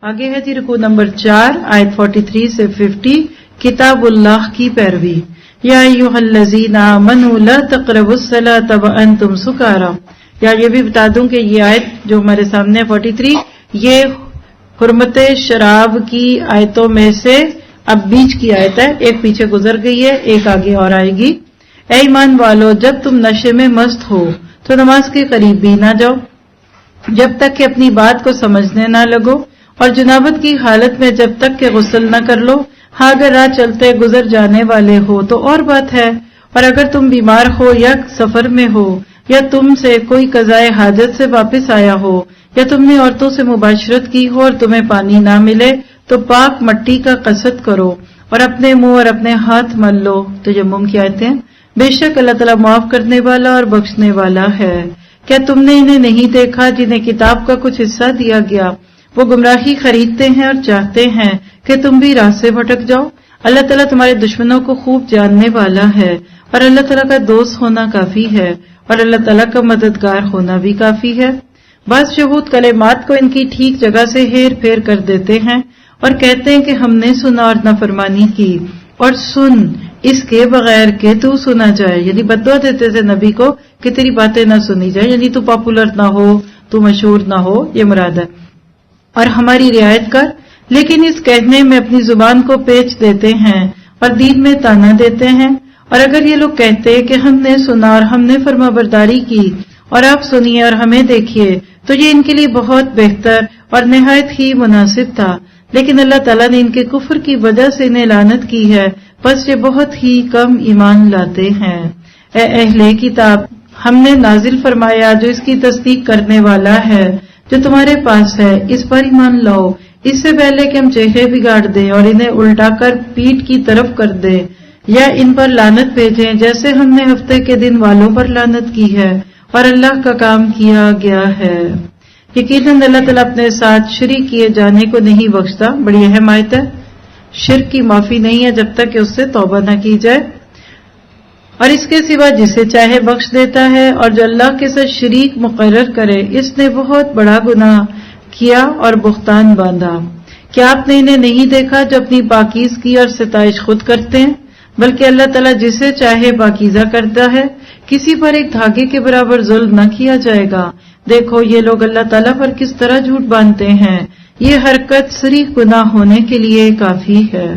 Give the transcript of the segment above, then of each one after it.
آگے ہے جی رکوع نمبر 4 آیت 43 سے 50 کتاب اللہ کی پیروی. یا ایھا الذین آمنوا لا تقربوا الصلاۃ وانتم سکارى. یا یہ بھی بتا دوں کہ یہ آیت جو ہمارے سامنے 43 یہ حرمت شراب کی آیتوں میں سے اب بیچ کی آیت ہے. ایک پیچھے گزر گئی ہے، ایک آگے اور آئے گی. اے ایمان والو، جب تم نشے میں مست ہو تو نماز کے قریب بھی نہ جاؤ جب تک کہ اپنی بات کو سمجھنے نہ لگو، اور جنابت کی حالت میں جب تک کہ غسل نہ کر لو. ہاں اگر راہ چلتے گزر جانے والے ہو تو اور بات ہے، اور اگر تم بیمار ہو یا سفر میں ہو یا تم سے کوئی قضائے حاجت سے واپس آیا ہو یا تم نے عورتوں سے مباشرت کی ہو اور تمہیں پانی نہ ملے تو پاک مٹی کا قصد کرو اور اپنے منہ اور اپنے ہاتھ مل لو. تیمم کی آیتیں. بے شک اللہ تعالیٰ معاف کرنے والا اور بخشنے والا ہے. کیا تم نے انہیں نہیں دیکھا جنہیں کتاب کا کچھ حصہ دیا گیا؟ وہ گمراہی خریدتے ہیں اور چاہتے ہیں کہ تم بھی راہ سے بھٹک جاؤ. اللہ تعالیٰ تمہارے دشمنوں کو خوب جاننے والا ہے، اور اللہ تعالیٰ کا دوست ہونا کافی ہے اور اللہ تعالیٰ کا مددگار ہونا بھی کافی ہے. بعض شہود کلمات کو ان کی ٹھیک جگہ سے ہیر پھیر کر دیتے ہیں اور کہتے ہیں کہ ہم نے سنا اور نافرمانی کی، اور سن اس کے بغیر کہ تو سنا جائے. یعنی بددعا دیتے تھے نبی کو کہ تیری باتیں نہ سنی جائے، یعنی تو پاپولر نہ ہو، تو مشہور نہ ہو، یہ مراد ہے، اور ہماری رعایت کر. لیکن اس کہنے میں اپنی زبان کو پیچ دیتے ہیں اور دین میں تانا دیتے ہیں. اور اگر یہ لوگ کہتے کہ ہم نے سنا اور ہم نے فرما برداری کی اور آپ سنیے اور ہمیں دیکھیے تو یہ ان کے لیے بہت بہتر اور نہایت ہی مناسب تھا. لیکن اللہ تعالیٰ نے ان کے کفر کی وجہ سے انہیں لعنت کی ہے، بس یہ بہت ہی کم ایمان لاتے ہیں. اے اہل کتاب، ہم نے نازل فرمایا جو اس کی تصدیق کرنے والا ہے جو تمہارے پاس ہے، اس پر ایمان لاؤ، اس سے پہلے کہ ہم چہرے بگاڑ دیں اور انہیں الٹا کر پیٹ کی طرف کر دیں یا ان پر لعنت بھیجیں جیسے ہم نے ہفتے کے دن والوں پر لعنت کی ہے اور اللہ کا کام کیا گیا ہے. یقیناً اللہ تعالیٰ اپنے ساتھ شریک کیے جانے کو نہیں بخشتا. بڑی اہم آیت ہے. شرک کی معافی نہیں ہے جب تک کہ اس سے توبہ نہ کی جائے، اور اس کے سوا جسے چاہے بخش دیتا ہے. اور جو اللہ کے ساتھ شریک مقرر کرے اس نے بہت بڑا گناہ کیا اور بہتان باندھا. کیا آپ نے انہیں نہیں دیکھا جو اپنی پاکیزگی اور ستائش خود کرتے ہیں؟ بلکہ اللہ تعالیٰ جسے چاہے پاکیزہ کرتا ہے. کسی پر ایک دھاگے کے برابر ظلم نہ کیا جائے گا. دیکھو یہ لوگ اللہ تعالیٰ پر کس طرح جھوٹ باندھتے ہیں. یہ حرکت صریح گناہ ہونے کے لیے کافی ہے.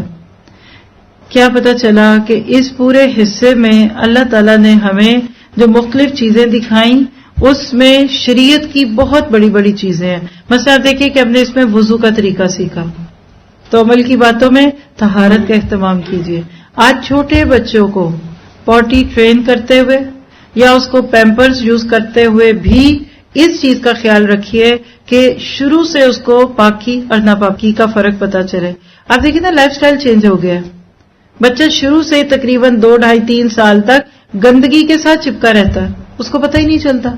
کیا پتہ چلا کہ اس پورے حصے میں اللہ تعالیٰ نے ہمیں جو مختلف چیزیں دکھائیں اس میں شریعت کی بہت بڑی بڑی چیزیں ہیں. مثلا آپ دیکھیے کہ ہم نے اس میں وضو کا طریقہ سیکھا، تو عمل کی باتوں میں طہارت کا اہتمام کیجیے. آج چھوٹے بچوں کو پوٹی ٹرین کرتے ہوئے یا اس کو پیمپرز یوز کرتے ہوئے بھی اس چیز کا خیال رکھیے کہ شروع سے اس کو پاکی اور ناپاکی کا فرق پتہ چلے. آپ دیکھیں نا لائف سٹائل چینج ہو گیا ہے. بچہ شروع سے تقریباً 2, 2.5, 3 سال تک گندگی کے ساتھ چپکا رہتا ہے، اس کو پتہ ہی نہیں چلتا.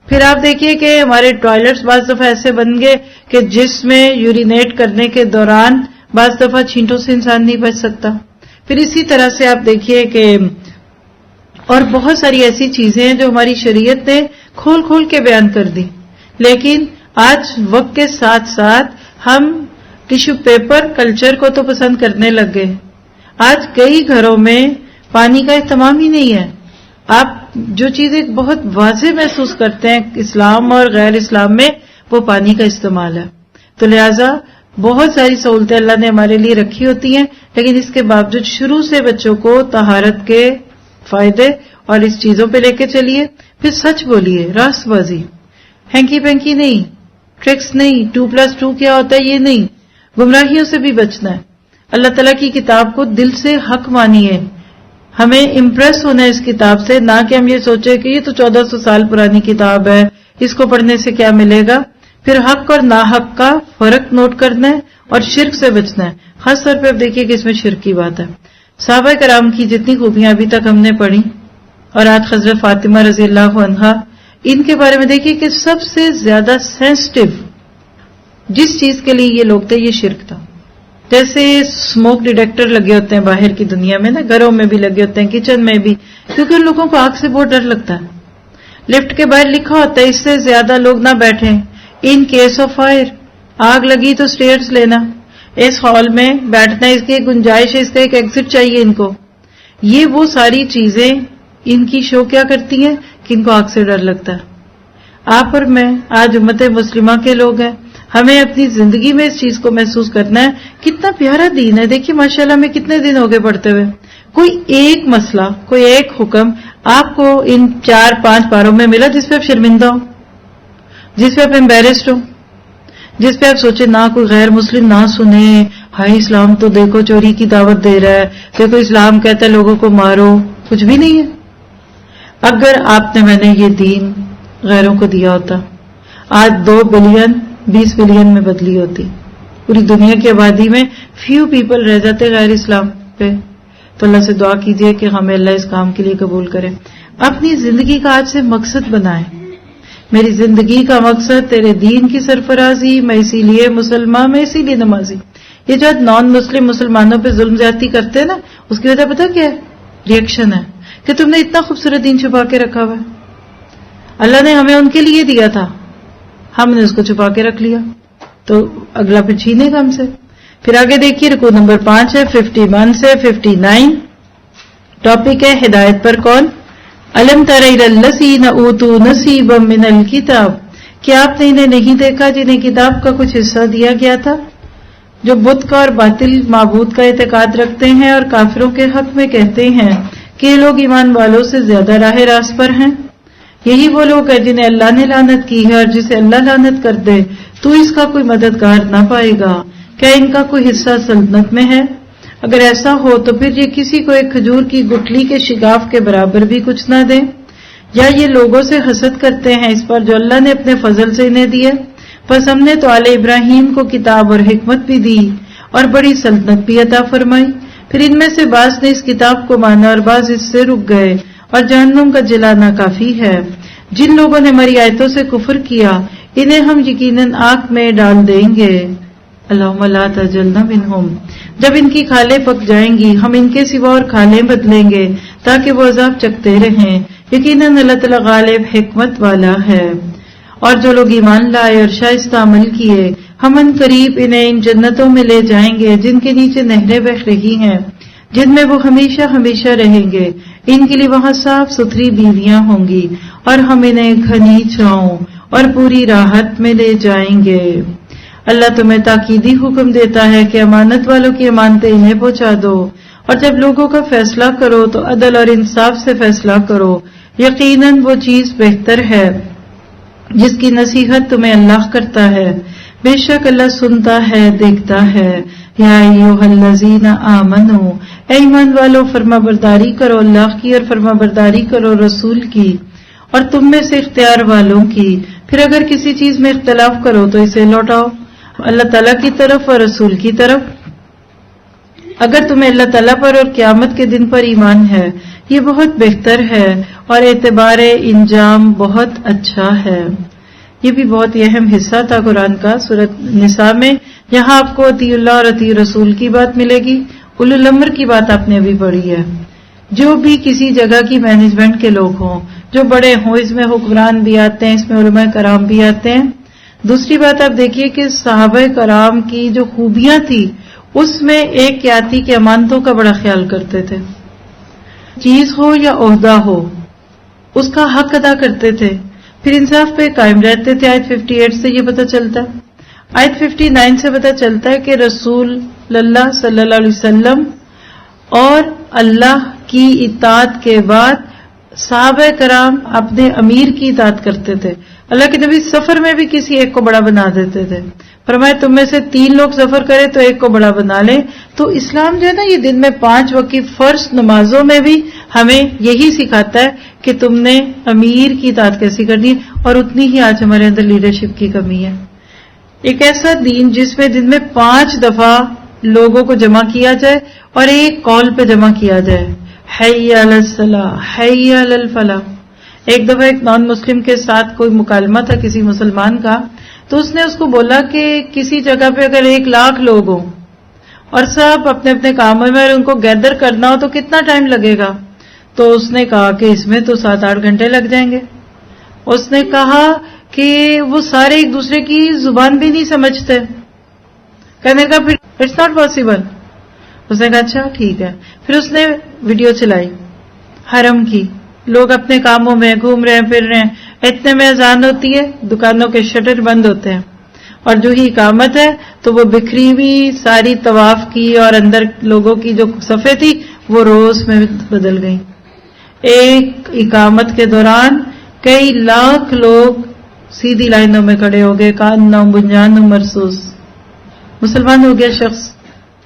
پھر آپ دیکھیے کہ ہمارے ٹوائلٹس بعض دفعہ ایسے بن گئے کہ جس میں یورینیٹ کرنے کے دوران بعض دفعہ چھینٹوں سے انسان نہیں بچ سکتا. پھر اسی طرح سے آپ دیکھیے کہ اور بہت ساری ایسی چیزیں ہیں جو ہماری شریعت نے کھول کھول کے بیان کر دی. لیکن آج وقت کے ساتھ ساتھ ہم ٹیشو پیپر کلچر کو تو پسند کرنے لگ گئے. آج کئی گھروں میں پانی کا اہتمام ہی نہیں ہے. آپ جو چیزیں بہت واضح محسوس کرتے ہیں اسلام اور غیر اسلام میں، وہ پانی کا استعمال ہے. تو لہٰذا بہت ساری سہولتیں اللہ نے ہمارے لیے رکھی ہوتی ہیں، لیکن اس کے باوجود شروع سے بچوں کو طہارت کے فائدے اور اس چیزوں پہ لے کے چلیے. پھر سچ بولیے، راست بازی، ہینکی پینکی نہیں، ٹرکس نہیں، 2+2 کیا ہوتا ہے یہ نہیں، گمراہیوں سے بھی بچنا ہے. اللہ تعالیٰ کی کتاب کو دل سے حق مانیے. ہمیں امپریس ہونا ہے اس کتاب سے، نہ کہ ہم یہ سوچے کہ یہ تو 1400 سال پرانی کتاب ہے، اس کو پڑھنے سے کیا ملے گا. پھر حق اور ناحق کا فرق نوٹ کرنا ہے اور شرک سے بچنا ہے. خاص طور پہ اب دیکھیے کہ اس میں شرک کی بات ہے. صحابہ کرام کی جتنی خوبیاں ابھی تک ہم نے پڑھی، اور آج حضرت فاطمہ رضی اللہ عنہا، ان کے بارے میں دیکھیے کہ سب سے زیادہ سینسٹیو جس چیز کے لیے یہ لوگ تھے یہ شرک تھا. جیسے اسموک ڈیٹیکٹر لگے ہوتے ہیں باہر کی دنیا میں نا، گھروں میں بھی لگے ہوتے ہیں، کچن میں بھی، کیونکہ ان لوگوں کو آگ سے بہت ڈر لگتا ہے. لفٹ کے باہر لکھا ہوتا ہے اس سے زیادہ لوگ نہ بیٹھیں ان کیس آف فائر. آگ لگی تو سٹیئرز لینا، اس ہال میں بیٹھنا، اس کی ایک گنجائش ہے، اس کا ایک ایگزٹ چاہیے ان کو. یہ وہ ساری چیزیں ان کی شو کیا کرتی ہیں کہ ان کو آگ سے ڈر لگتا ہے. آپ اور میں آج امت مسلمہ کے لوگ ہیں، ہمیں اپنی زندگی میں اس چیز کو محسوس کرنا ہے. کتنا پیارا دین ہے، دیکھیے ماشاءاللہ میں کتنے دن ہو گئے پڑھتے ہوئے. کوئی ایک مسئلہ، کوئی ایک حکم آپ کو ان 4-5 پاروں میں ملا جس پہ آپ شرمندہ ہو، جس پہ آپ امبیرسڈ ہو، جس پہ آپ سوچے نہ کوئی غیر مسلم نہ سنے، ہائی اسلام تو دیکھو چوری کی دعوت دے رہا ہے، دیکھو اسلام کہتا ہے لوگوں کو مارو. کچھ بھی نہیں ہے. اگر آپ نے میں نے یہ دین غیروں کو دیا ہوتا، آج 2 بلین 20 بلین میں بدلی ہوتی. پوری دنیا کی آبادی میں فیو پیپل رہ جاتے غیر اسلام پہ. تو اللہ سے دعا کیجئے کہ ہمیں اللہ اس کام کے لیے قبول کرے. اپنی زندگی کا آج سے مقصد بنائیں. میری زندگی کا مقصد تیرے دین کی سرفرازی، میں اسی لیے مسلمان، میں اسی لیے نمازی. یہ جو نان مسلم مسلمانوں پہ ظلم زیادتی کرتے ہیں نا، اس کی وجہ پتہ کیا ہے؟ ریئیکشن ہے کہ تم نے اتنا خوبصورت دین چھپا کے رکھا ہوا ہے. اللہ نے ہمیں ان کے لیے دیا تھا، ہم نے اس کو چھپا کے رکھ لیا، تو اگلا پھر چھینے گا ہم سے. پھر آگے دیکھیے رکوع نمبر 5 ہے 51 سے 59. ٹاپک ہے ہدایت پر کون؟ الم تر الی الذین اوتوا نصیبا من الکتاب. کیا آپ نے انہیں نہیں دیکھا جنہیں کتاب کا کچھ حصہ دیا گیا تھا، جو بت کا اور باطل معبود کا اعتقاد رکھتے ہیں اور کافروں کے حق میں کہتے ہیں کہ یہ لوگ ایمان والوں سے زیادہ راہ راست پر ہیں. یہی وہ لوگ ہیں جنہیں اللہ نے لعنت کی ہے، اور جسے اللہ لعنت کر دے تو اس کا کوئی مددگار نہ پائے گا. کیا ان کا کوئی حصہ سلطنت میں ہے؟ اگر ایسا ہو تو پھر یہ کسی کو ایک کھجور کی گٹھلی کے شگاف کے برابر بھی کچھ نہ دیں. یا یہ لوگوں سے حسد کرتے ہیں اس پر جو اللہ نے اپنے فضل سے انہیں دیے. پس ہم نے تو آل ابراہیم کو کتاب اور حکمت بھی دی اور بڑی سلطنت بھی عطا فرمائی. پھر ان میں سے بعض نے اس کتاب کو مانا اور بعض اس سے رک گئے، اور جہنم کا جلانا کافی ہے. جن لوگوں نے ہماری آیتوں سے کفر کیا انہیں ہم یقیناً آگ میں ڈال دیں گے. اللہم لا تجعلنا منہم. جب ان کی کھالیں پک جائیں گی ہم ان کے سوا اور کھالیں بدلیں گے تاکہ وہ عذاب چکتے رہیں. یقیناً اللہ تعالیٰ غالب حکمت والا ہے. اور جو لوگ ایمان لائے اور شائستہ عمل کیے ہم ان قریب انہیں ان جنتوں میں لے جائیں گے جن کے نیچے نہریں بہہ رہی ہیں، جن میں وہ ہمیشہ ہمیشہ رہیں گے. ان کے لیے وہاں صاف ستھری بیویاں ہوں گی اور ہم انہیں گھنی چھاؤں اور پوری راحت میں لے جائیں گے. اللہ تمہیں تاکیدی حکم دیتا ہے کہ امانت والوں کی امانتیں انہیں پہنچا دو، اور جب لوگوں کا فیصلہ کرو تو عدل اور انصاف سے فیصلہ کرو. یقیناً وہ چیز بہتر ہے جس کی نصیحت تمہیں اللہ کرتا ہے. بے شک اللہ سنتا ہے، دیکھتا ہے. یا ایھا الذین آمنوا، اے ایمان والو فرما برداری کرو اللہ کی اور فرما برداری کرو رسول کی اور تم میں سے اختیار والوں کی. پھر اگر کسی چیز میں اختلاف کرو تو اسے لوٹاؤ اللہ تعالیٰ کی طرف اور رسول کی طرف. اگر تمہیں اللہ تعالیٰ پر اور قیامت کے دن پر ایمان ہے یہ بہت بہتر ہے اور اعتبار انجام بہت اچھا ہے. یہ بھی بہت اہم حصہ تھا قرآن کا سورۃ نساء میں. یہاں آپ کو اطیع اللہ اور اطیع رسول کی بات ملے گی. اولو الامر کی بات آپ نے ابھی پڑھی ہے. جو بھی کسی جگہ کی مینجمنٹ کے لوگ ہوں، جو بڑے ہوں، اس میں حکمران بھی آتے ہیں، اس میں علماء کرام بھی آتے ہیں. دوسری بات آپ دیکھیے کہ صحابہ کرام کی جو خوبیاں تھی اس میں ایک کیا تھی کہ امانتوں کا بڑا خیال کرتے تھے. چیز ہو یا عہدہ ہو اس کا حق ادا کرتے تھے، پھر انصاف پہ قائم رہتے تھے. آیت 58 سے یہ پتہ چلتا ہے. آیت 59 سے پتہ چلتا ہے کہ رسول اللہ صلی اللہ علیہ وسلم اور اللہ کی اطاعت کے بعد صحابہ کرام اپنے امیر کی اطاعت کرتے تھے. اللہ کے نبی سفر میں بھی کسی ایک کو بڑا بنا دیتے تھے. فرمایا تم میں سے 3 لوگ سفر کرے تو ایک کو بڑا بنا لے. تو اسلام جو ہے نا یہ دن میں 5 وقت کی فرض نمازوں میں بھی ہمیں یہی سکھاتا ہے کہ تم نے امیر کی اطاعت کیسی کرنی ہے. اور اتنی ہی آج ہمارے اندر لیڈرشپ کی کمی ہے. ایک ایسا دین جس میں دن میں 5 دفعہ لوگوں کو جمع کیا جائے اور ایک کال پہ جمع کیا جائے، حی علی الصلاۃ، حی علی الفلاح. ایک دفعہ ایک نان مسلم کے ساتھ کوئی مکالمہ تھا کسی مسلمان کا، تو اس نے اس کو بولا کہ کسی جگہ پہ اگر 1,00,000 لوگ ہوں اور سب اپنے اپنے کاموں میں ان کو گیدر کرنا ہو تو کتنا ٹائم لگے گا؟ تو اس نے کہا کہ اس میں تو 7-8 گھنٹے لگ جائیں گے. اس نے کہا کہ وہ سارے ایک دوسرے کی زبان بھی نہیں سمجھتے. کہنے کا پھر اٹس ناٹ پاسبل. اس نے کہا اچھا ٹھیک ہے. پھر اس نے ویڈیو چلائی حرم کی، لوگ اپنے کاموں میں گھوم رہے ہیں پھر رہے ہیں، اتنے میں اذان ہوتی ہے، دکانوں کے شٹر بند ہوتے ہیں، اور جو ہی اقامت ہے تو وہ بکھری ہوئی ساری طواف کی اور اندر لوگوں کی جو صفیں تھی وہ روز میں بدل گئی. ایک اقامت کے دوران کئی لاکھ لوگ سیدھی لائنوں میں کھڑے ہو گئے، کان بنجان مرصوص. مسلمان ہو گیا شخص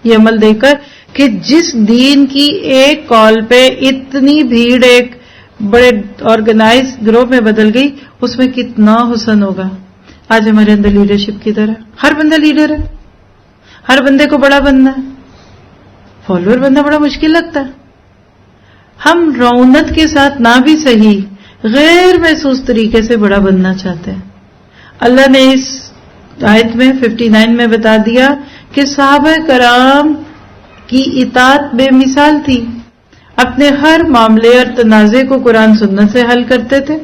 یہ عمل دیکھ کر کہ جس دین کی ایک کال پہ اتنی بھیڑ ایک بڑے آرگنائز گروہ میں بدل گئی، اس میں کتنا حسن ہوگا. آج ہمارے اندر لیڈرشپ کی طرح ہر بندہ لیڈر ہے، ہر بندے کو بڑا بننا ہے، فالوور بننا بڑا مشکل لگتا ہے. ہم رونت کے ساتھ نہ بھی صحیح غیر محسوس طریقے سے بڑا بننا چاہتے ہیں. اللہ نے اس آیت میں 59 میں بتا دیا کہ صحابہ کرام کی اطاعت بے مثال تھی. اپنے ہر معاملے اور تنازع کو قرآن سنت سے حل کرتے تھے.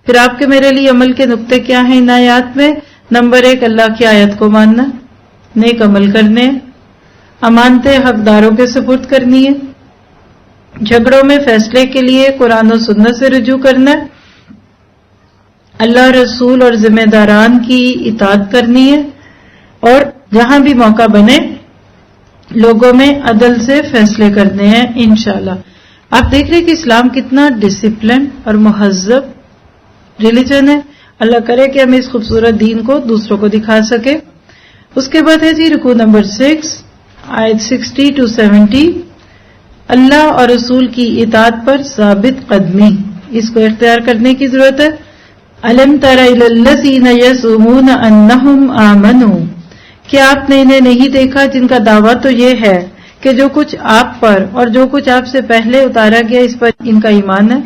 پھر آپ کے میرے لیے عمل کے نقطے کیا ہیں ان آیات میں؟ نمبر 1 اللہ کی آیت کو ماننا، نیک عمل کرنے، امانتیں حقداروں کے سپرد کرنی ہے، جھگڑوں میں فیصلے کے لیے قرآن و سنت سے رجوع کرنا ہے، اللہ رسول اور ذمہ داران کی اطاعت کرنی ہے، اور جہاں بھی موقع بنے لوگوں میں عدل سے فیصلے کرنے ہیں انشاءاللہ. آپ دیکھ رہے کہ اسلام کتنا ڈسپلن اور مہذب ریلیجن ہے. اللہ کرے کہ ہم اس خوبصورت دین کو دوسروں کو دکھا سکے. اس کے بعد ہے جی رکوع نمبر 6 آیت 60 to 70. اللہ اور رسول کی اطاعت پر ثابت قدمی، اس کو اختیار کرنے کی ضرورت ہے. الم تر الی الذین یزعمون انہم آمنوا، کیا آپ نے انہیں نہیں دیکھا جن کا دعویٰ تو یہ ہے کہ جو کچھ آپ پر اور جو کچھ آپ سے پہلے اتارا گیا اس پر ان کا ایمان ہے،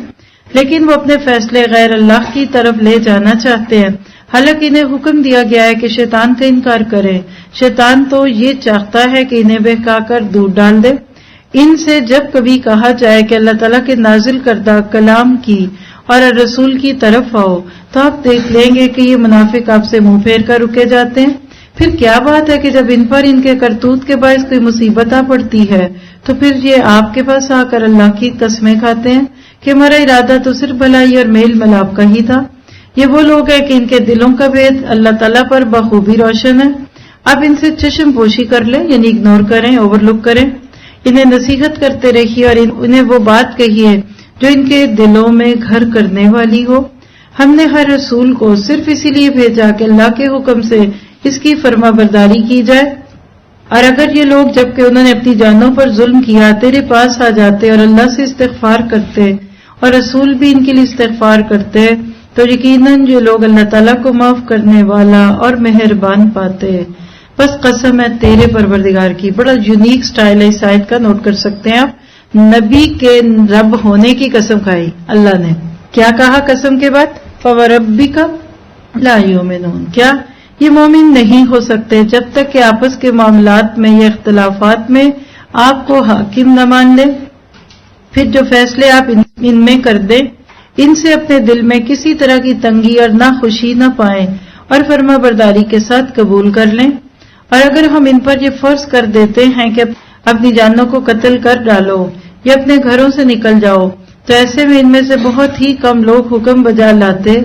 لیکن وہ اپنے فیصلے غیر اللہ کی طرف لے جانا چاہتے ہیں. حالانکہ انہیں حکم دیا گیا ہے کہ شیطان کا انکار کریں. شیطان تو یہ چاہتا ہے کہ انہیں بہکا کر دور ڈال دے. ان سے جب کبھی کہا جائے کہ اللہ تعالیٰ کے نازل کردہ کلام کی اور رسول کی طرف آؤ تو آپ دیکھ لیں گے کہ یہ منافق آپ سے منہ پھیر کر رکے جاتے ہیں. پھر کیا بات ہے کہ جب ان پر ان کے کرتوت کے باعث کوئی مصیبت آ پڑتی ہے تو پھر یہ آپ کے پاس آ کر اللہ کی قسمیں کھاتے ہیں کہ ہمارا ارادہ تو صرف بھلائی اور میل ملاپ کا ہی تھا. یہ وہ لوگ ہیں کہ ان کے دلوں کا بھید اللہ تعالیٰ پر بخوبی روشن ہے. آپ ان سے چشم پوشی کر لیں، یعنی اگنور کریں، اوور لک کریں. انہیں نصیحت کرتے رہیے اور انہیں وہ بات کہیے جو ان کے دلوں میں گھر کرنے والی ہو. ہم نے ہر رسول کو صرف اسی لیے بھیجا کہ اللہ کے حکم سے اس کی فرما برداری کی جائے. اور اگر یہ لوگ جبکہ انہوں نے اپنی جانوں پر ظلم کیا تیرے پاس آ جاتے اور اللہ سے استغفار کرتے اور رسول بھی ان کے لیے استغفار کرتے تو یقیناً یہ لوگ اللہ تعالیٰ کو معاف کرنے والا اور مہربان پاتے. بس قسم ہے تیرے پروردگار کی. بڑا یونیک سٹائل ہے اس آیت کا، نوٹ کر سکتے ہیں آپ. نبی کے رب ہونے کی قسم کھائی اللہ نے. کیا کہا قسم کے بعد؟ فَوَرَبِّكَ لَا يُؤْمِنُونَ. کیا یہ مومن نہیں ہو سکتے جب تک کہ آپس کے معاملات میں یا اختلافات میں آپ کو حاکم نہ مان لیں. پھر جو فیصلے آپ ان میں کر دیں ان سے اپنے دل میں کسی طرح کی تنگی اور ناخوشی نہ پائیں اور فرما برداری کے ساتھ قبول کر لیں. اور اگر ہم ان پر یہ فرض کر دیتے ہیں کہ اپنی جانوں کو قتل کر ڈالو یا اپنے گھروں سے نکل جاؤ تو ایسے میں ان میں سے بہت ہی کم لوگ حکم بجا لاتے.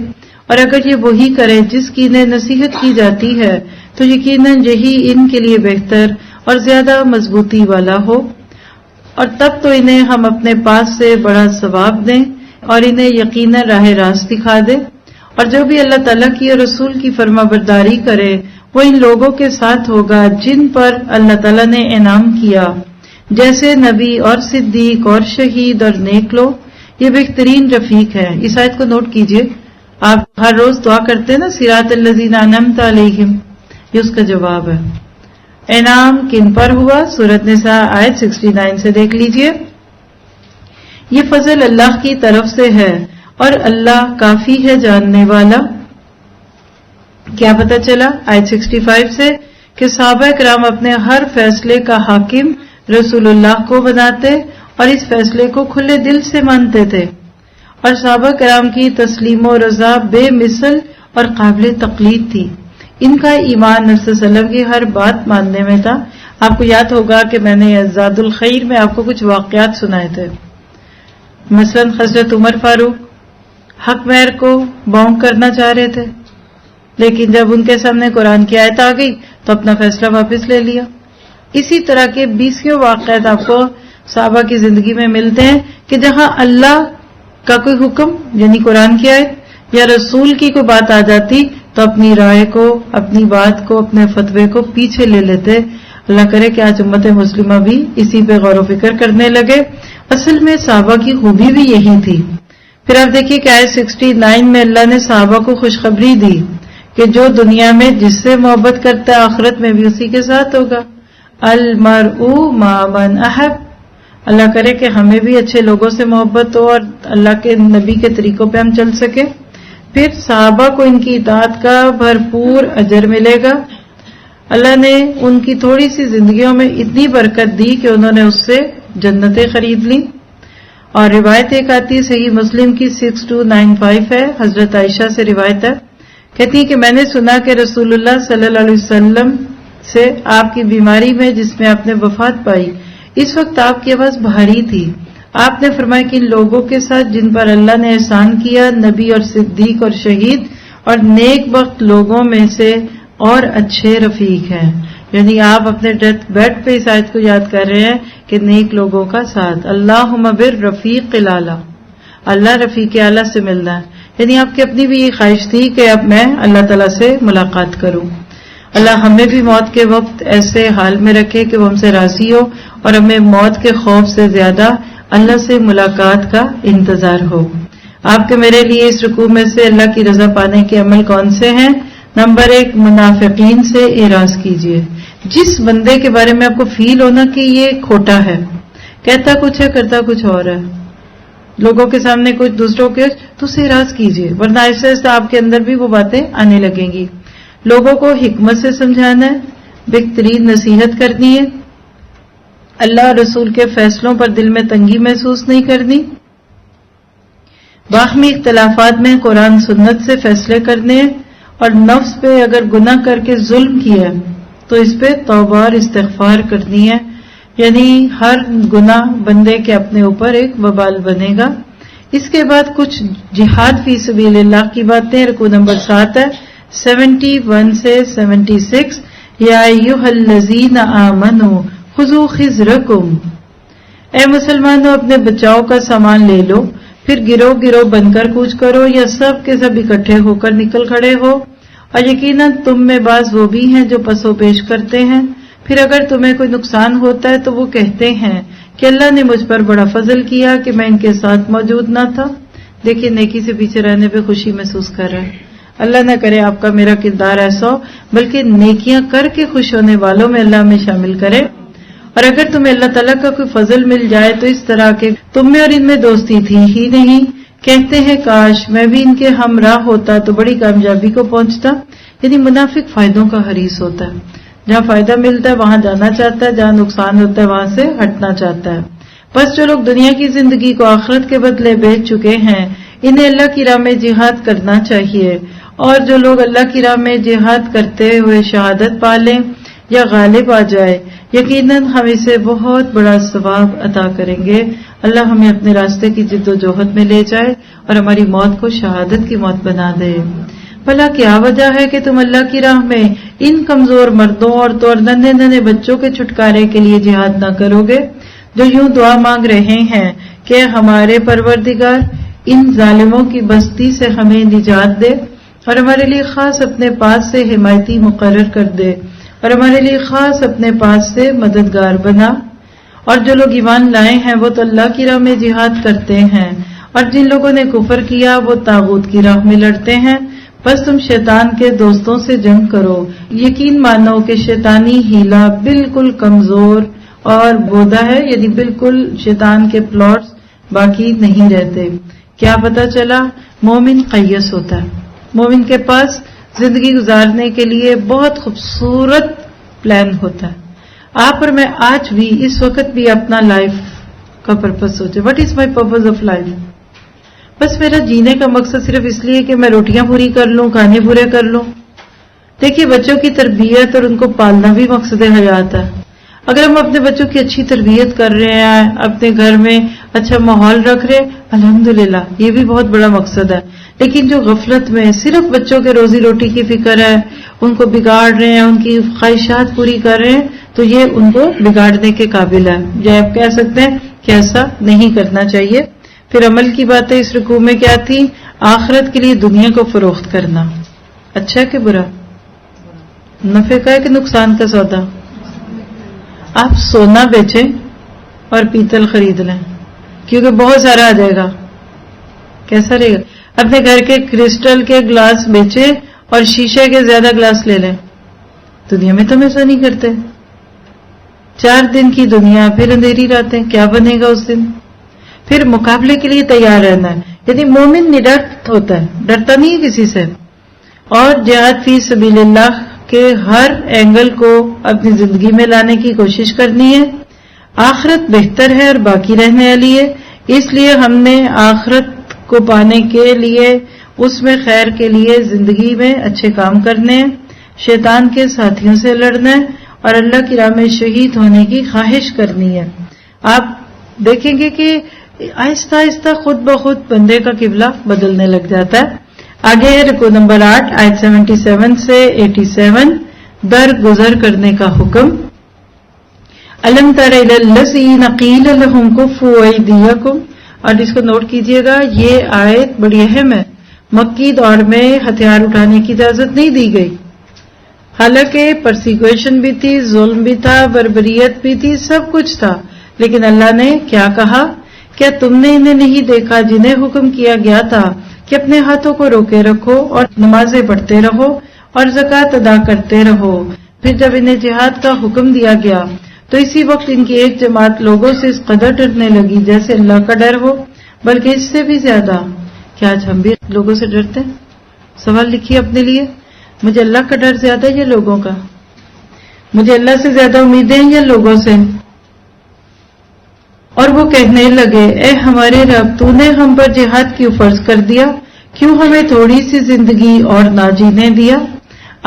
اور اگر یہ وہی کرے جس کی انہیں نصیحت کی جاتی ہے تو یقیناً یہی ان کے لیے بہتر اور زیادہ مضبوطی والا ہو. اور تب تو انہیں ہم اپنے پاس سے بڑا ثواب دیں اور انہیں یقیناً راہ راست دکھا دیں. اور جو بھی اللہ تعالیٰ کی اور رسول کی فرما برداری کرے وہ ان لوگوں کے ساتھ ہوگا جن پر اللہ تعالیٰ نے انعام کیا، جیسے نبی اور صدیق اور شہید اور نیک لوگ. یہ بہترین رفیق ہے. اس آیت کو نوٹ کیجئے. آپ ہر روز دعا کرتے ہیں نا صراط الذین انعمت علیہم، یہ اس کا جواب ہے. انعام کن پر ہوا؟ سورۃ نساء آیت 69 سے دیکھ لیجئے. یہ فضل اللہ کی طرف سے ہے اور اللہ کافی ہے جاننے والا. کیا پتہ چلا آیت 65 سے کہ صحابہ کرام اپنے ہر فیصلے کا حاکم رسول اللہ کو بناتے اور اس فیصلے کو کھلے دل سے مانتے تھے. اور صحابہ کرام کی تسلیم و رضا بے مثل اور قابل تقلید تھی. ان کا ایمان نبی صلی اللہ علیہ وسلم کی ہر بات ماننے میں تھا. آپ کو یاد ہوگا کہ میں نے زاد الخیر میں آپ کو کچھ واقعات سنائے تھے. مثلا حضرت عمر فاروق حق مہر کو باؤنڈ کرنا چاہ رہے تھے، لیکن جب ان کے سامنے قرآن کی آیت آ گئی تو اپنا فیصلہ واپس لے لیا. اسی طرح کے 20 واقعات آپ کو صحابہ کی زندگی میں ملتے ہیں کہ جہاں اللہ کا کوئی حکم یعنی قرآن کی آیت یا رسول کی کوئی بات آ جاتی تو اپنی رائے کو، اپنی بات کو، اپنے فتوے کو پیچھے لے لیتے. اللہ کرے کہ آج امت مسلمہ بھی اسی پہ غور و فکر کرنے لگے. اصل میں صحابہ کی خوبی بھی یہی تھی. پھر آپ دیکھیے کہ آیت 69 میں اللہ نے صحابہ کو خوشخبری دی کہ جو دنیا میں جس سے محبت کرتا ہے آخرت میں بھی اسی کے ساتھ ہوگا. المرء مع من احب. اللہ کرے کہ ہمیں بھی اچھے لوگوں سے محبت ہو اور اللہ کے نبی کے طریقوں پہ ہم چل سکے. پھر صحابہ کو ان کی اطاعت کا بھرپور اجر ملے گا. اللہ نے ان کی تھوڑی سی زندگیوں میں اتنی برکت دی کہ انہوں نے اس سے جنتیں خرید لیں. اور روایت ایک آتی ہے صحیح مسلم کی 6295 ہے، حضرت عائشہ سے روایت ہے، کہتی ہیں کہ میں نے سنا کہ رسول اللہ صلی اللہ علیہ وسلم سے آپ کی بیماری میں جس میں آپ نے وفات پائی اس وقت آپ کی آواز بھاری تھی. آپ نے فرمایا کہ ان لوگوں کے ساتھ جن پر اللہ نے احسان کیا، نبی اور صدیق اور شہید اور نیک بخت لوگوں میں سے اور اچھے رفیق ہیں. یعنی آپ اپنے ڈیتھ بیڈ پہ اس آیت کو یاد کر رہے ہیں کہ نیک لوگوں کا ساتھ. اللہم بالرفیق الاعلی، اللہ رفیق اعلیٰ سے ملنا ہے. یعنی آپ کی اپنی بھی یہ خواہش تھی کہ اب میں اللہ تعالیٰ سے ملاقات کروں. اللہ ہمیں بھی موت کے وقت ایسے حال میں رکھے کہ وہ ہم سے راضی ہو اور ہمیں موت کے خوف سے زیادہ اللہ سے ملاقات کا انتظار ہو. آپ کے میرے لیے اس رکوع میں سے اللہ کی رضا پانے کے عمل کون سے ہیں؟ نمبر 1، منافقین سے اعراض کیجیے. جس بندے کے بارے میں آپ کو فیل ہونا کہ یہ کھوٹا ہے، کہتا کچھ ہے کرتا کچھ اور ہے، لوگوں کے سامنے کچھ دوسروں کے، تو اسے اعراض کیجیے، ورنہ ایسے ایسے آپ کے اندر بھی وہ باتیں آنے لگیں گی. لوگوں کو حکمت سے سمجھانا ہے، بہترین نصیحت کرنی ہے، اللہ اور رسول کے فیصلوں پر دل میں تنگی محسوس نہیں کرنی، باہمی اختلافات میں قرآن سنت سے فیصلے کرنے، اور نفس پہ اگر گناہ کر کے ظلم کیا تو اس پہ توبہ اور استغفار کرنی ہے. یعنی ہر گناہ بندے کے اپنے اوپر ایک وبال بنے گا. اس کے بعد کچھ جہاد فی سبیل اللہ کی باتیں. رکوع نمبر 7 ہے 71 سے 76. یا ایھا الذین آمنوا خذوا خضرکم، اے مسلمانوں اپنے بچاؤ کا سامان لے لو، پھر گروہ گروہ بن کر کوچ کرو یا سب کے سب اکٹھے ہو کر نکل کھڑے ہو. اور یقیناً تم میں بعض وہ بھی ہیں جو پس و پیش کرتے ہیں. پھر اگر تمہیں کوئی نقصان ہوتا ہے تو وہ کہتے ہیں کہ اللہ نے مجھ پر بڑا فضل کیا کہ میں ان کے ساتھ موجود نہ تھا. دیکھیے نیکی سے پیچھے رہنے پہ خوشی محسوس کر رہا ہے. اللہ نہ کرے آپ کا میرا کردار ایسا ہو، بلکہ نیکیاں کر کے خوش ہونے والوں میں اللہ ہمیں شامل کرے. اور اگر تمہیں اللہ تعالیٰ کا کوئی فضل مل جائے تو اس طرح کے تم میں اور ان میں دوستی تھی ہی نہیں. کہتے ہیں کاش میں بھی ان کے ہمراہ ہوتا تو بڑی کامیابی کو پہنچتا. یعنی منافق فائدوں کا حریص ہوتا ہے، جہاں فائدہ ملتا ہے وہاں جانا چاہتا ہے، جہاں نقصان ہوتا ہے وہاں سے ہٹنا چاہتا ہے. بس جو لوگ دنیا کی زندگی کو آخرت کے بدلے بیچ چکے ہیں انہیں اللہ کی راہ میں جہاد کرنا چاہیے. اور جو لوگ اللہ کی راہ میں جہاد کرتے ہوئے شہادت پا لیں یا غالب آ جائے یقیناً ہم اسے بہت بڑا ثواب عطا کریں گے. اللہ ہمیں اپنے راستے کی جد و جہد میں لے جائے اور ہماری موت کو شہادت کی موت بنا دے. بھلا کیا وجہ ہے کہ تم اللہ کی راہ میں ان کمزور مردوں عورتوں اور ننھے ننھے بچوں کے چھٹکارے کے لیے جہاد نہ کرو گے جو یوں دعا مانگ رہے ہیں کہ ہمارے پروردگار ان ظالموں کی بستی سے ہمیں نجات دے اور ہمارے لیے خاص اپنے پاس سے حمایتی مقرر کر دے اور ہمارے لیے خاص اپنے پاس سے مددگار بنا. اور جو لوگ ایمان لائے ہیں وہ تو اللہ کی راہ میں جہاد کرتے ہیں، اور جن لوگوں نے کفر کیا وہ طاغوت کی راہ میں لڑتے ہیں. بس تم شیطان کے دوستوں سے جنگ کرو. یقین مانو کہ شیطانی ہیلا بالکل کمزور اور بودا ہے، یعنی بالکل شیطان کے پلاٹس باقی نہیں رہتے. کیا پتا چلا؟ مومن قیس ہوتا ہے، مومن کے پاس زندگی گزارنے کے لیے بہت خوبصورت پلان ہوتا ہے. آپ اور میں آج بھی اس وقت بھی اپنا لائف کا پرپز سوچے. What is my purpose of life? بس میرا جینے کا مقصد صرف اس لیے کہ میں روٹیاں پوری کر لوں، کھانے پورے کر لوں. دیکھیے بچوں کی تربیت اور ان کو پالنا بھی مقصد حیات ہے. اگر ہم اپنے بچوں کی اچھی تربیت کر رہے ہیں، اپنے گھر میں اچھا ماحول رکھ رہے، الحمدللہ یہ بھی بہت بڑا مقصد ہے. لیکن جو غفلت میں صرف بچوں کے روزی روٹی کی فکر ہے، ان کو بگاڑ رہے ہیں، ان کی خواہشات پوری کر رہے ہیں، تو یہ ان کو بگاڑنے کے قابل ہے. جو آپ کہہ سکتے ہیں کہ ایسا نہیں کرنا چاہیے. پھر عمل کی باتیں اس رکوع میں کیا تھی؟ آخرت کے لیے دنیا کو فروخت کرنا. اچھا کہ برا؟ نفع کا ہے کہ نقصان کا سودا؟ آپ سونا بیچیں اور پیتل خرید لیں، کیونکہ بہت سارا آ جائے گا. کیسا رہے گا؟ اپنے گھر کے کرسٹل کے گلاس بیچیں اور شیشے کے زیادہ گلاس لے لیں. دنیا میں تو ہم ایسا نہیں کرتے. 4 دن کی دنیا، پھر اندھیری راتیں، کیا بنے گا اس دن؟ پھر مقابلے کے لیے تیار رہنا ہے. یعنی مومن نڈر ہوتا ہے، ڈرتا نہیں ہے کسی سے. اور جہاد فی سبیل اللہ کے ہر اینگل کو اپنی زندگی میں لانے کی کوشش کرنی ہے. آخرت بہتر ہے اور باقی رہنے والی ہے، اس لیے ہم نے آخرت کو پانے کے لیے، اس میں خیر کے لیے زندگی میں اچھے کام کرنے ہیں، شیطان کے ساتھیوں سے لڑنا ہے اور اللہ کی راہ میں شہید ہونے کی خواہش کرنی ہے. آپ دیکھیں گے کہ آہستہ آہستہ خود بخود بندے کا قبلہ بدلنے لگ جاتا ہے. آگے ہے رکوع نمبر 8 آیت 77 سے 87، درگزر کرنے کا حکم. الم تر الی الذین قیل لہم کفوا ایدیکم. اور اس کو نوٹ کیجئے گا، یہ آیت بڑی اہم ہے. مکی دور میں ہتھیار اٹھانے کی اجازت نہیں دی گئی، حالانکہ پرسیکویشن بھی تھی، ظلم بھی تھا، بربریت بھی تھی، سب کچھ تھا. لیکن اللہ نے کیا کہا؟ کیا تم نے انہیں نہیں دیکھا جنہیں حکم کیا گیا تھا کہ اپنے ہاتھوں کو روکے رکھو اور نمازیں پڑھتے رہو اور زکوٰۃ ادا کرتے رہو؟ پھر جب انہیں جہاد کا حکم دیا گیا تو اسی وقت ان کی ایک جماعت لوگوں سے اس قدر ڈرنے لگی جیسے اللہ کا ڈر ہو، بلکہ اس سے بھی زیادہ. کیا آج ہم بھی لوگوں سے ڈرتے ہیں؟ سوال لکھیے اپنے لیے، مجھے اللہ کا ڈر زیادہ ہے یا لوگوں کا؟ مجھے اللہ سے زیادہ امیدیں ہیں یا لوگوں سے؟ اور وہ کہنے لگے، اے ہمارے رب، تو نے ہم پر جہاد کیوں فرض کر دیا؟ کیوں ہمیں تھوڑی سی زندگی اور نہ جینے دیا؟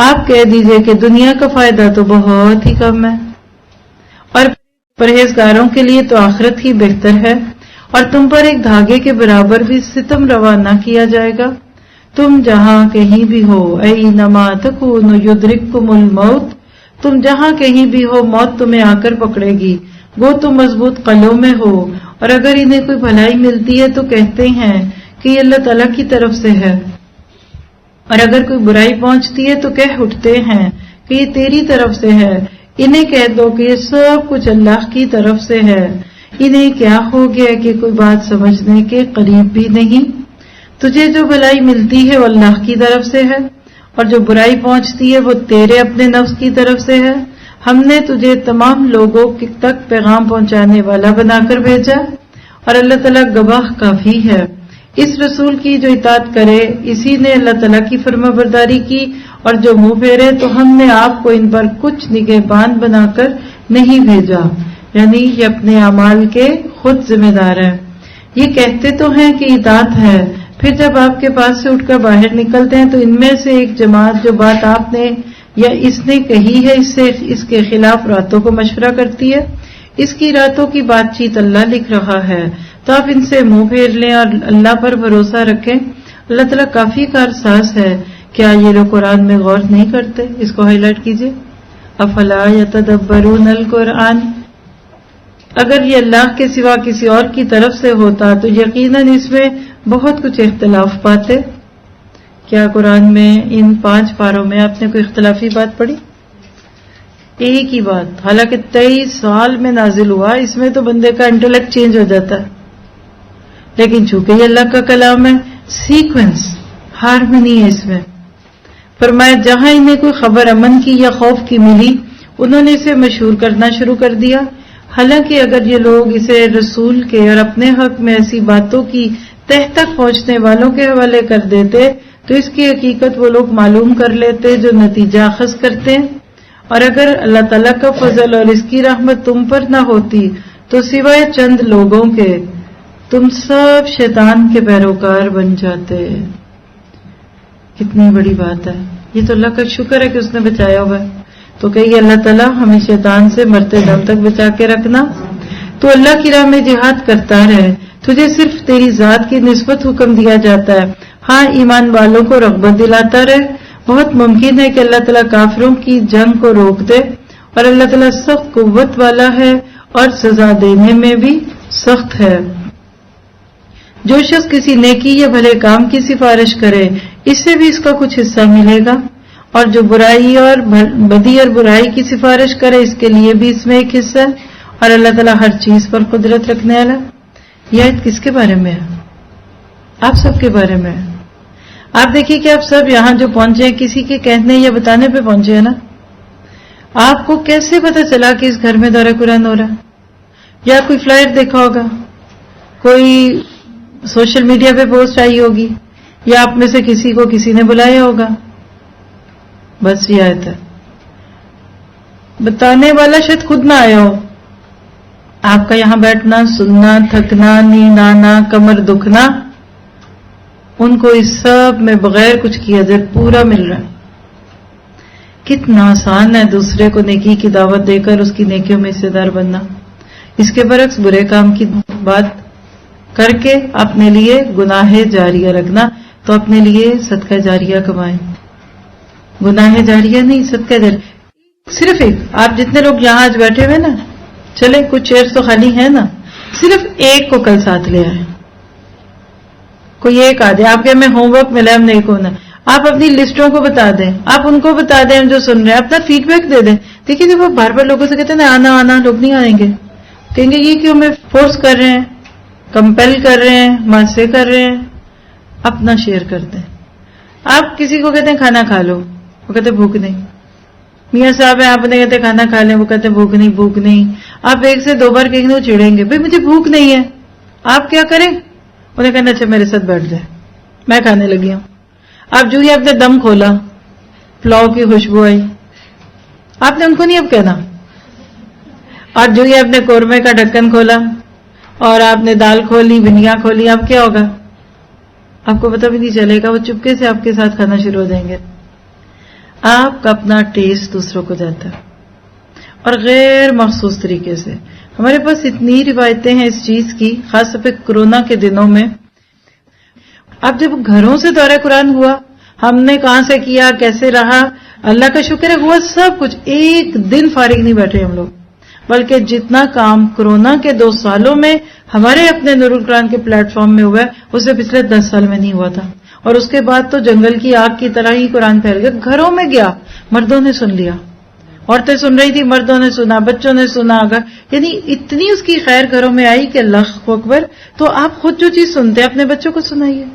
آپ کہہ دیجئے کہ دنیا کا فائدہ تو بہت ہی کم ہے، اور پرہیزگاروں کے لیے تو آخرت ہی بہتر ہے، اور تم پر ایک دھاگے کے برابر بھی ستم روا نہ کیا جائے گا. تم جہاں کہیں بھی ہو، اینما تکونوا یدرککم الموت، تم جہاں کہیں بھی ہو موت تمہیں آ کر پکڑے گی. وہ تم مضبوط قلعوں میں ہو، اور اگر انہیں کوئی بھلائی ملتی ہے تو کہتے ہیں کہ یہ اللہ تعالیٰ کی طرف سے ہے، اور اگر کوئی برائی پہنچتی ہے تو کہہ اٹھتے ہیں کہ یہ تیری طرف سے ہے. انہیں کہہ دو کہ یہ سب کچھ اللہ کی طرف سے ہے. انہیں کیا ہو گیا کہ کوئی بات سمجھنے کے قریب بھی نہیں. تجھے جو بھلائی ملتی ہے وہ اللہ کی طرف سے ہے، اور جو برائی پہنچتی ہے وہ تیرے اپنے نفس کی طرف سے ہے. ہم نے تجھے تمام لوگوں تک پیغام پہنچانے والا بنا کر بھیجا، اور اللہ تعالیٰ گواہ کافی ہے. اس رسول کی جو اطاعت کرے اسی نے اللہ تعالیٰ کی فرما برداری کی، اور جو منہ پھیرے تو ہم نے آپ کو ان پر کچھ نگہبان بنا کر نہیں بھیجا. یعنی یہ اپنے اعمال کے خود ذمہ دار ہیں. یہ کہتے تو ہیں کہ اطاعت ہے، پھر جب آپ کے پاس سے اٹھ کر باہر نکلتے ہیں تو ان میں سے ایک جماعت جو بات آپ نے یا اس نے کہی ہے اس کے خلاف راتوں کو مشورہ کرتی ہے. اس کی راتوں کی بات چیت اللہ لکھ رہا ہے، تو آپ ان سے منہ پھیر لیں اور اللہ پر بھروسہ رکھیں. اللہ تعالیٰ کافی کارساز ہے. کیا یہ لوگ قرآن میں غور نہیں کرتے؟ اس کو ہائی لائٹ کیجیے. افلا یتدبرون القرآن. اگر یہ اللہ کے سوا کسی اور کی طرف سے ہوتا تو یقیناً اس میں بہت کچھ اختلاف پاتے. کیا قرآن میں ان 5 پاروں میں آپ نے کوئی اختلافی بات پڑھی؟ ایک ہی بات، حالانکہ 23 سال میں نازل ہوا. اس میں تو بندے کا انٹلیکٹ چینج ہو جاتا ہے. لیکن چونکہ یہ اللہ کا کلام ہے، سیکوینس، ہارمنی ہے اس میں. فرمایا جہاں انہیں کوئی خبر امن کی یا خوف کی ملی انہوں نے اسے مشہور کرنا شروع کر دیا. حالانکہ اگر یہ لوگ اسے رسول کے اور اپنے حق میں ایسی باتوں کی تہ تک پہنچنے والوں کے حوالے کر دیتے تو اس کی حقیقت وہ لوگ معلوم کر لیتے جو نتیجہ اخذ کرتے ہیں. اور اگر اللہ تعالیٰ کا فضل اور اس کی رحمت تم پر نہ ہوتی تو سوائے چند لوگوں کے تم سب شیطان کے پیروکار بن جاتے. کتنی بڑی بات ہے. یہ تو اللہ کا شکر ہے کہ اس نے بچایا ہوا ہے. تو کہیے اللہ تعالیٰ ہمیں شیطان سے مرتے دم تک بچا کے رکھنا. تو اللہ کی راہ میں جہاد کرتا رہے. تجھے صرف تیری ذات کی نسبت حکم دیا جاتا ہے. ہاں ایمان والوں کو رغبت دلاتا رہے. بہت ممکن ہے کہ اللہ تعالیٰ کافروں کی جنگ کو روک دے، اور اللہ تعالیٰ سخت قوت والا ہے اور سزا دینے میں بھی سخت ہے. جو شخص کسی نیکی یا بھلے کام کی سفارش کرے اس سے بھی اس کا کچھ حصہ ملے گا، اور جو برائی اور بدی اور برائی کی سفارش کرے اس کے لیے بھی اس میں ایک حصہ ہے. اور اللہ تعالیٰ ہر چیز پر قدرت رکھنے والا. یہ آیت کس کے بارے میں ہے؟ آپ سب کے بارے میں ہے. آپ دیکھیے کہ آپ سب یہاں جو پہنچے ہیں کسی کے کہنے یا بتانے پہ پہنچے ہیں نا. آپ کو کیسے پتا چلا کہ اس گھر میں دورہ قرآن ہو رہا ہے؟ یا کوئی فلائر دیکھا ہوگا، کوئی سوشل میڈیا پہ پوسٹ آئی ہوگی، یا آپ میں سے کسی کو کسی نے بلایا ہوگا. بس یہ آیت ہے. بتانے والا شاید خود نہ آیا ہو. آپ کا یہاں بیٹھنا، سننا، تھکنا، نیند آنا، کمر دکھنا، ان کو اس سب میں بغیر کچھ کیے اجر پورا مل رہا ہے. کتنا آسان ہے دوسرے کو نیکی کی دعوت دے کر اس کی نیکیوں میں حصے دار بننا. اس کے برعکس برے کام کی بات کر کے اپنے لیے گناہ جاریہ رکھنا. تو اپنے لیے صدقہ جاریہ کمائیں. گناہ جاریہ نہیں، صدقہ جاریہ. صرف ایک، آپ جتنے لوگ یہاں آج بیٹھے ہوئے نا، چلے کچھ چیئرز تو خالی ہیں نا، صرف ایک کو کل ساتھ لے آئے. کوئی ایک آ جائے. آپ کے ہمیں ہوم ورک ملا، ہم نہیں ہونا. آپ اپنی لسٹوں کو بتا دیں، آپ ان کو بتا دیں جو سن رہے ہیں، اپنا فیڈ بیک دے دیں. دیکھیے جب آپ بار بار لوگوں سے کہتے ہیں نا آنا آنا، لوگ نہیں آئیں گے. کہیں گے یہ کیوں ہمیں فورس کر رہے ہیں، کمپیل کر رہے ہیں، ماسے کر رہے ہیں. اپنا شیئر کرتے ہیں. آپ کسی کو کہتے ہیں کھانا کھا لو، وہ کہتے بھوک نہیں. میاں صاحب ہیں، آپ نے کہتے کھانا کھا لیں، وہ کہتے بھوک نہیں بھوک نہیں. آپ ایک سے دو بار کہیں گے وہ چڑھیں گے، بھائی مجھے بھوک نہیں ہے. آپ کیا کریں؟ انہیں کہنا اچھا میرے ساتھ بیٹھ جائے، میں کھانے لگی ہوں. آپ جو ہی آپ نے دم کھولا، پلاؤ کی خوشبو آئی، آپ نے ان کو نہیں اب کہنا. اور جو ہی آپ نے قورمے کا ڈھکن کھولا اور آپ نے دال کھولی، بھنڈیاں کھولی، اب کیا ہوگا؟ آپ کو پتہ بھی نہیں چلے گا، وہ چپکے سے آپ کے ساتھ کھانا شروع ہو جائیں گے. آپ کا اپنا ٹیسٹ دوسروں کو جاتا ہے اور غیر مخصوص طریقے سے. ہمارے پاس اتنی روایتیں ہیں اس چیز کی، خاص طور پہ کورونا کے دنوں میں. اب جب گھروں سے دورہ قرآن ہوا، ہم نے کہاں سے کیا، کیسے رہا، اللہ کا شکر ہے ہوا سب کچھ. ایک دن فارغ نہیں بیٹھے ہم لوگ، بلکہ جتنا کام کورونا کے 2 سالوں میں ہمارے اپنے نور القرآن کے پلیٹ فارم میں ہوا ہے اسے پچھلے 10 سال میں نہیں ہوا تھا. اور اس کے بعد تو جنگل کی آگ کی طرح ہی قرآن پھیل گیا. گھروں میں گیا، مردوں نے سن لیا، عورتیں سن رہی تھی، مردوں نے سنا، بچوں نے سنا. یعنی اتنی اس کی خیر گھروں میں آئی کہ اللہ اکبر. تو آپ خود جو چیز سنتے ہیں اپنے بچوں کو سنائیے،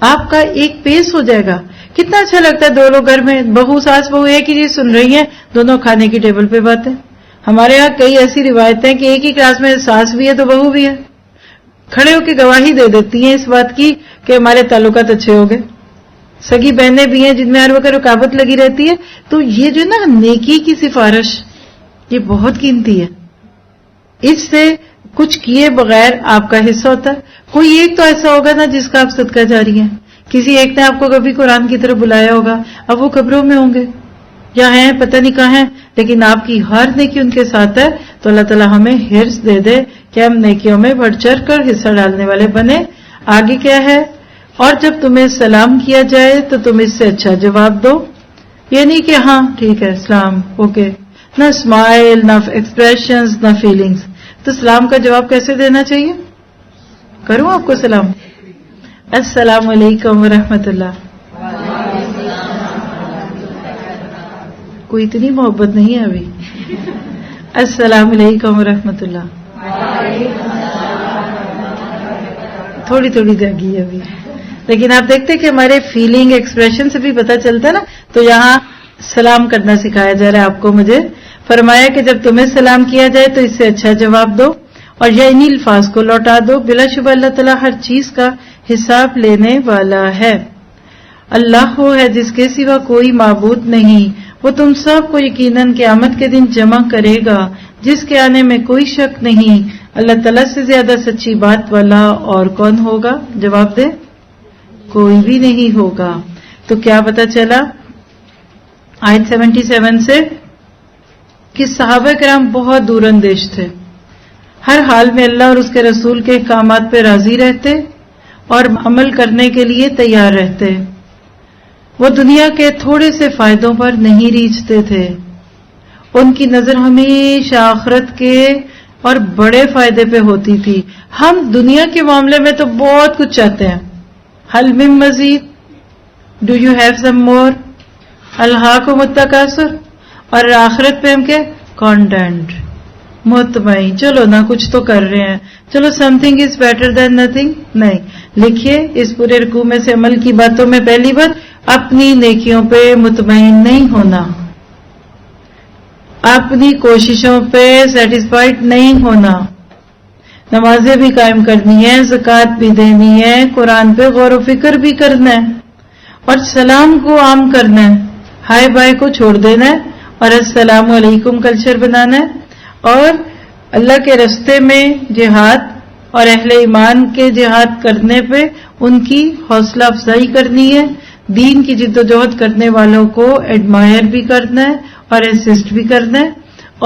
آپ کا ایک پیس ہو جائے گا. کتنا اچھا لگتا ہے 2 لوگ گھر میں، بہو ساس بہو ایک ہی چیز سن رہی ہیں، دونوں کھانے کی ٹیبل پہ باتیں. ہمارے یہاں کئی ایسی روایتیں کہ ایک ہی کلاس میں ساس بھی ہے تو بہو بھی ہے، کھڑے ہو کے گواہی دے دیتی ہیں اس بات کی کہ ہمارے تعلقات اچھے ہو گئے. سگی بہنیں بھی ہیں جن میں ہر وقت رکاوٹ لگی رہتی ہے. تو یہ جو نا نیکی کی سفارش، یہ بہت قیمتی ہے. اس سے کچھ کیے بغیر آپ کا حصہ ہوتا ہے. کوئی ایک تو ایسا ہوگا نا جس کا آپ صدقہ جاری ہیں. کسی ایک نے آپ کو کبھی قرآن کی طرف بلایا ہوگا، اب وہ قبروں میں ہوں گے یا ہیں پتہ نہیں کہاں ہیں، لیکن آپ کی ہر نیکی ان کے ساتھ ہے. تو اللہ تعالیٰ ہمیں حرص دے دے کہ ہم نیکیوں میں بڑھ چڑھ کر حصہ ڈالنے والے بنے. آگے کیا ہے؟ اور جب تمہیں سلام کیا جائے تو تم اس سے اچھا جواب دو. یہ نہیں کہ ہاں ٹھیک ہے سلام اوکے، نہ اسمائل، نہ ایکسپریشنز، نہ فیلنگز. تو سلام کا جواب کیسے دینا چاہیے؟ کروں آپ کو سلام؟ السلام علیکم ورحمۃ اللہ. کوئی اتنی محبت نہیں ہے ابھی. السلام علیکم ورحمۃ اللہ. تھوڑی تھوڑی جاگی ہے ابھی، لیکن آپ دیکھتے کہ ہمارے فیلنگ ایکسپریشن سے بھی پتہ چلتا ہے نا. تو یہاں سلام کرنا سکھایا جا رہا ہے آپ کو. مجھے فرمایا کہ جب تمہیں سلام کیا جائے تو اس سے اچھا جواب دو اور یا انہی الفاظ کو لوٹا دو. بلا شبہ اللہ تعالیٰ ہر چیز کا حساب لینے والا ہے. اللہ وہ ہے جس کے سوا کوئی معبود نہیں، وہ تم سب کو یقیناً قیامت کے دن جمع کرے گا جس کے آنے میں کوئی شک نہیں. اللہ تعالیٰ سے زیادہ سچی بات والا اور کون ہوگا؟ جواب دے، کوئی بھی نہیں ہوگا۔ تو کیا پتا چلا آیت 77 سے کہ صحابہ کرام بہت دور اندیش تھے، ہر حال میں اللہ اور اس کے رسول کے احکامات پہ راضی رہتے اور عمل کرنے کے لیے تیار رہتے۔ وہ دنیا کے تھوڑے سے فائدوں پر نہیں ریجھتے تھے، ان کی نظر ہمیشہ آخرت کے اور بڑے فائدے پہ ہوتی تھی۔ ہم دنیا کے معاملے میں تو بہت کچھ چاہتے ہیں، حل من مزید، ڈو یو ہیو سم مور، الہاکم التکاثر، اور آخرت پہ ہم کے کانٹینٹ، مطمئن، چلو نا کچھ تو کر رہے ہیں، چلو some thing is better than nothing. نہیں، لکھیے اس پورے رکوع میں سے عمل کی باتوں میں پہلی بات اپنی نیکیوں پہ مطمئن نہیں ہونا، اپنی کوششوں پہ سیٹسفائیڈ نہیں ہونا، نمازیں بھی قائم کرنی ہے، زکوٰۃ بھی دینی ہے، قرآن پہ غور و فکر بھی کرنا ہے، اور سلام کو عام کرنا ہے، ہائے بائے کو چھوڑ دینا ہے، اور السلام علیکم کلچر بنانا ہے، اور اللہ کے رستے میں جہاد اور اہل ایمان کے جہاد کرنے پہ ان کی حوصلہ افزائی کرنی ہے، دین کی جد و جہد کرنے والوں کو ایڈمائر بھی کرنا ہے اور اسسٹ بھی کرنا ہے،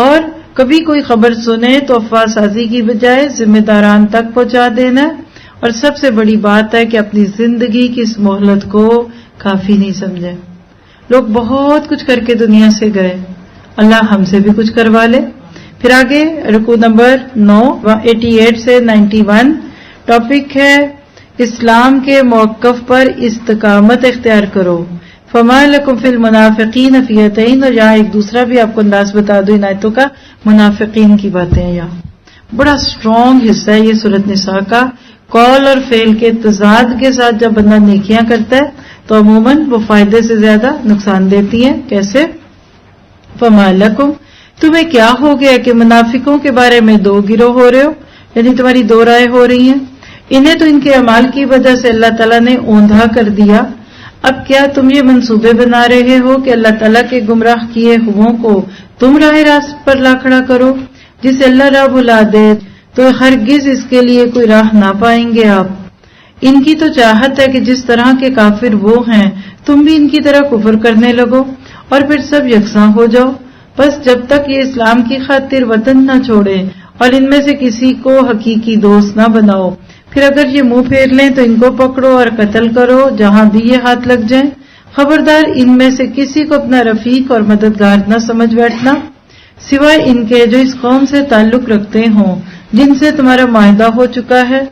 اور کبھی کوئی خبر سنے تو افواہ سازی کی بجائے ذمہ داران تک پہنچا دینا ہے، اور سب سے بڑی بات ہے کہ اپنی زندگی کی اس مہلت کو کافی نہیں سمجھے۔ لوگ بہت کچھ کر کے دنیا سے گئے، اللہ ہم سے بھی کچھ کروا لے۔ پھر آگے رکوع نمبر 9 88 سے 91 ٹاپک ہے اسلام کے موقف پر استقامت اختیار کرو۔ فما لکم فی المنافقین فئتین، اور یہاں ایک دوسرا بھی آپ کو انداز بتا دو ان آیتوں کا، منافقین کی باتیں ہیں، یہاں بڑا اسٹرانگ حصہ ہے یہ سورۃ نساء کا، قول اور فعل کے تضاد کے ساتھ جب بندہ نیکیاں کرتا ہے تو عموماً وہ فائدے سے زیادہ نقصان دیتی ہیں۔ کیسے؟ فما لکم، تمہیں کیا ہو گیا کہ منافقوں کے بارے میں دو گروہ ہو رہے ہو، یعنی تمہاری دو رائے ہو رہی ہیں، انہیں تو ان کے اعمال کی وجہ سے اللہ تعالیٰ نے اوندھا کر دیا، اب کیا تم یہ منصوبے بنا رہے ہو کہ اللہ تعالیٰ کے گمراہ کیے ہوئوں کو تم راہ راست پر لا کھڑا کرو؟ جسے اللہ راہ بھلا دے تو ہرگز اس کے لیے کوئی راہ نہ پائیں گے آپ۔ ان کی تو چاہت ہے کہ جس طرح کے کافر وہ ہیں تم بھی ان کی طرح کفر کرنے لگو اور پھر سب یکساں ہو جاؤ۔ بس جب تک یہ اسلام کی خاطر وطن نہ چھوڑے اور ان میں سے کسی کو حقیقی دوست نہ بناؤ، پھر اگر یہ منہ پھیر لیں تو ان کو پکڑو اور قتل کرو جہاں بھی یہ ہاتھ لگ جائیں۔ خبردار ان میں سے کسی کو اپنا رفیق اور مددگار نہ سمجھ بیٹھنا، سوائے ان کے جو اس قوم سے تعلق رکھتے ہوں جن سے تمہارا معاہدہ ہو چکا ہے،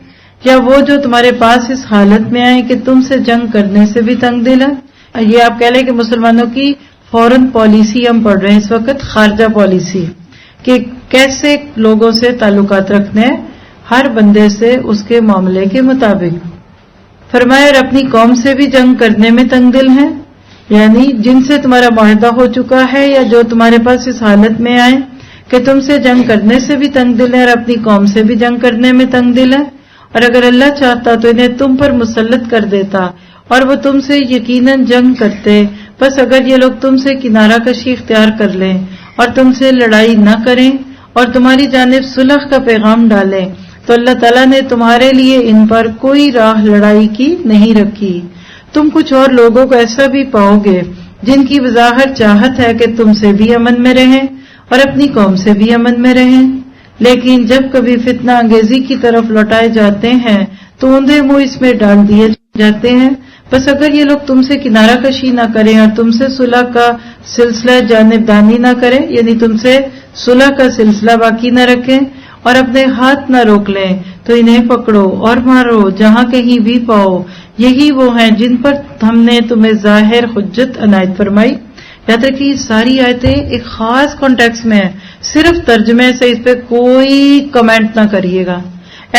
یا وہ جو تمہارے پاس اس حالت میں آئے کہ تم سے جنگ کرنے سے بھی تنگ دل ہے۔ یہ آپ کہہ لیں کہ مسلمانوں کی فورن پالیسی ہم پڑھ رہے ہیں اس وقت، خارجہ پالیسی، کہ کیسے لوگوں سے تعلقات رکھنے ہیں، ہر بندے سے اس کے معاملے کے مطابق۔ فرمایا اور اپنی قوم سے بھی جنگ کرنے میں تنگ دل ہیں، یعنی جن سے تمہارا معاہدہ ہو چکا ہے یا جو تمہارے پاس اس حالت میں آئے کہ تم سے جنگ کرنے سے بھی تنگ دل ہے اور اپنی قوم سے بھی جنگ کرنے میں تنگ دل ہے، اور اگر اللہ چاہتا تو انہیں تم پر مسلط کر دیتا اور وہ تم سے یقیناً جنگ کرتے۔ بس اگر یہ لوگ تم سے کنارہ کشی اختیار کر لیں اور تم سے لڑائی نہ کریں اور تمہاری جانب صلح کا پیغام ڈالیں تو اللہ تعالیٰ نے تمہارے لیے ان پر کوئی راہ لڑائی کی نہیں رکھی۔ تم کچھ اور لوگوں کو ایسا بھی پاؤ گے جن کی بظاہر چاہت ہے کہ تم سے بھی امن میں رہیں اور اپنی قوم سے بھی امن میں رہیں، لیکن جب کبھی فتنہ انگیزی کی طرف لوٹائے جاتے ہیں تو اندھے منہ اس میں ڈال دیے جاتے ہیں۔ بس اگر یہ لوگ تم سے کنارہ کشی نہ کریں اور تم سے صلح کا سلسلہ جانبدانی نہ کریں، یعنی تم سے صلح کا سلسلہ باقی نہ رکھیں اور اپنے ہاتھ نہ روک لیں، تو انہیں پکڑو اور مارو جہاں کہیں بھی پاؤ، یہی وہ ہیں جن پر ہم نے تمہیں ظاہر حجت عنایت فرمائی۔ یاد رکھیے یہ ساری آیتیں ایک خاص کانٹیکس میں ہیں، صرف ترجمے سے اس پہ کوئی کمنٹ نہ کریے گا۔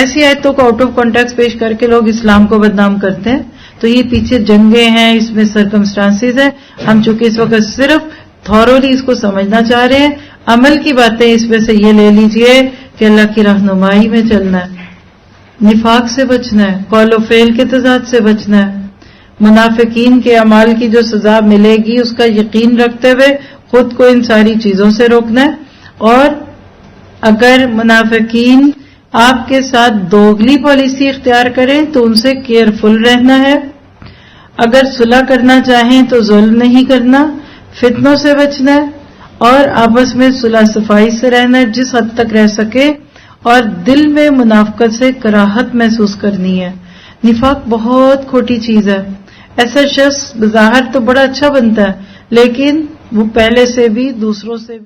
ایسی آیتوں کو آؤٹ آف کانٹیکس پیش کر کے لوگ اسلام کو بدنام کرتے ہیں، تو یہ پیچھے جنگیں ہیں، اس میں سرکمسٹانسز ہیں، ہم چونکہ اس وقت صرف تھورولی اس کو سمجھنا چاہ رہے ہیں، عمل کی باتیں اس میں سے یہ لے لیجئے کہ اللہ کی رہنمائی میں چلنا ہے، نفاق سے بچنا ہے، قول و فعل کے تضاد سے بچنا ہے، منافقین کے اعمال کی جو سزا ملے گی اس کا یقین رکھتے ہوئے خود کو ان ساری چیزوں سے روکنا ہے، اور اگر منافقین آپ کے ساتھ دوگلی پالیسی اختیار کریں تو ان سے کیئرفل رہنا ہے. اگر صلح کرنا چاہیں تو ظلم نہیں کرنا، فتنوں سے بچنا ہے اور آپس میں صلح صفائی سے رہنا ہے جس حد تک رہ سکے، اور دل میں منافقت سے کراہت محسوس کرنی ہے. نفاق بہت کھوٹی چیز ہے. ایسا شخص بظاہر تو بڑا اچھا بنتا ہے لیکن وہ پہلے سے بھی دوسروں سے بھی